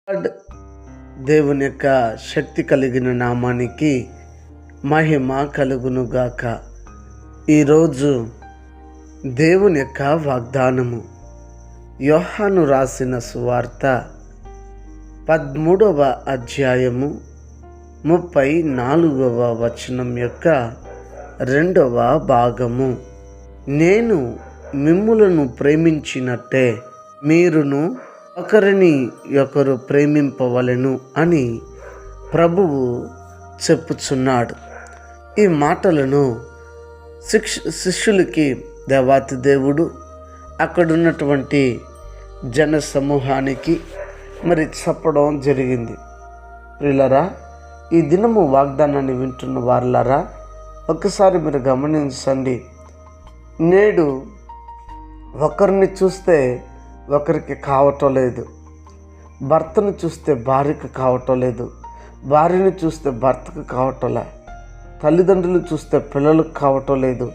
God దేవుని యొక్క శక్తి కలిగిన నామానికి మహిమ కలుగునుగాక. ఈరోజు దేవుని యొక్క వాగ్దానము యోహాను రాసిన సువార్త 13వ అధ్యాయము 34వ వచనం యొక్క 2వ భాగము. నేను మిమ్ములను ప్రేమించినట్టే మీరును ఒకరిని ఒకరు ప్రేమింపవలెను అని ప్రభువు చెప్పుచున్నాడు. ఈ మాటలను శిష్యులకి దేవాతి దేవుడు అక్కడున్నటువంటి జన సమూహానికి చెప్పడం జరిగింది. ప్రియులారా, ఈ దినము వాగ్దానాన్ని వింటున్న వారులారా, ఒకసారి మీరు గమనించండి. నేడు ఒకరిని చూస్తే ఒకరికి కావటం లేదు, భర్తను చూస్తే భార్యకు కావటం లేదు, భార్యను చూస్తే భర్తకు కావటంలే, తల్లిదండ్రులు చూస్తే పిల్లలకు కావటం లేదు,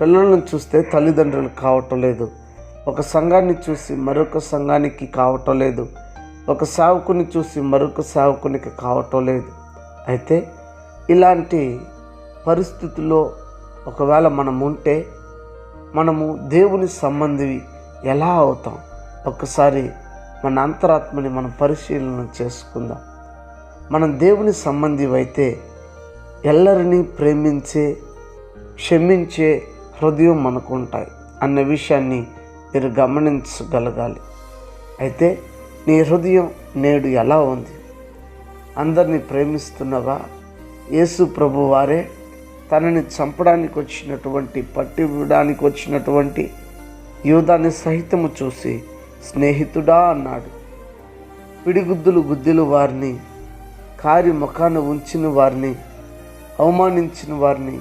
పిల్లలను చూస్తే తల్లిదండ్రులకు కావటం లేదు, ఒక సంఘాన్ని చూసి మరొక సంఘానికి కావటం లేదు, ఒక సేవకుని చూసి మరొక సేవకునికి కావటం లేదు. అయితే ఇలాంటి పరిస్థితుల్లో ఒకవేళ మనం ఉంటే మనము దేవుని సంబంధి ఎలా అవుతాం? ఒక్కసారి మన అంతరాత్మని మనం పరిశీలన చేసుకుందాం. మనం దేవుని సంబంధి అయితే ఎల్లరినీ ప్రేమించే, క్షమించే హృదయం మనకు ఉంటాయి అన్న విషయాన్ని మీరు గమనించగలగాలి. అయితే నీ హృదయం నేడు ఎలా ఉంది? అందరినీ ప్రేమిస్తున్నావా? యేసు ప్రభు వారే తనని చంపడానికి వచ్చినటువంటి, పట్టివ్వడానికి వచ్చినటువంటి యూదాని సహితము చూసి స్నేహితుడా అన్నాడు. పిడిగుద్దులు గుద్దిలు వారిని, కారి ముఖాన ఉంచిన వారిని, అవమానించిన వారిని,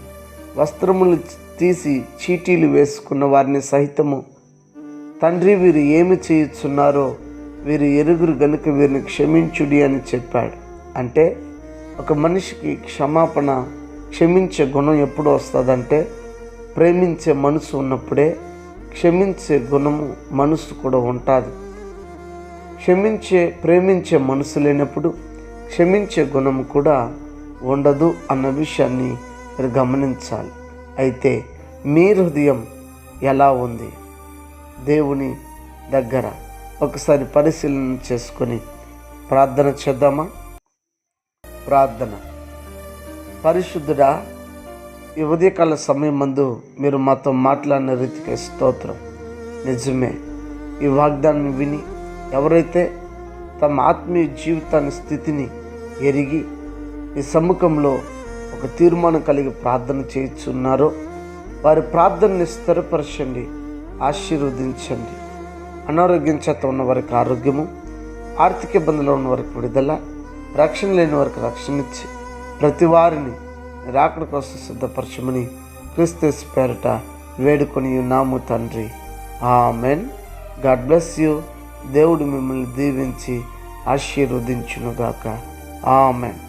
వస్త్రములు తీసి చీటీలు వేసుకున్న వారిని సహితము తండ్రి వీరు ఏమి చేయుచున్నారో వీరు ఎరుగురు గనుక వీరిని క్షమించుడి అని చెప్పాడు. అంటే ఒక మనిషికి క్షమించే గుణం ఎప్పుడు వస్తుందంటే ప్రేమించే మనసు ఉన్నప్పుడే. క్షమించే గుణము మనసు కూడా ఉంటుంది. ప్రేమించే మనసు లేనప్పుడు క్షమించే గుణము కూడా ఉండదు అన్న విషయాన్ని మీరు గమనించాలి. అయితే మీ హృదయం ఎలా ఉంది? దేవుని దగ్గర ఒకసారి పరిశీలన చేసుకొని ప్రార్థన చేద్దామా? ప్రార్థన. పరిశుద్ధుడా, ఈ ఉదయకాల సమయం మందు మీరు మాతో మాట్లాడిన రీతికి స్తోత్రం. నిజమే, ఈ వాగ్దానాన్ని విని ఎవరైతే తమ ఆత్మీయ జీవితాన్ని స్థితిని ఎరిగి ఈ సమ్ముఖంలో ఒక తీర్మానం కలిగి ప్రార్థన చేయుచున్నారో వారి ప్రార్థనని స్థిరపరచండి, ఆశీర్వదించండి. అనారోగ్యం చేత ఉన్న వారికి ఆరోగ్యము, ఆర్థిక ఇబ్బందులు ఉన్న వారికి విడుదల, రక్షణ లేని వారికి రక్షణ ఇచ్చి ప్రతి వారిని రాకడ కోసం సిద్ధపరచమని క్రీస్తు పేరిట వేడుకొని ఉన్నాము తండ్రి. ఆమెన్. God bless you. దేవుడు మిమ్మల్ని దీవించి ఆశీర్వదించునుగాక. ఆమెన్.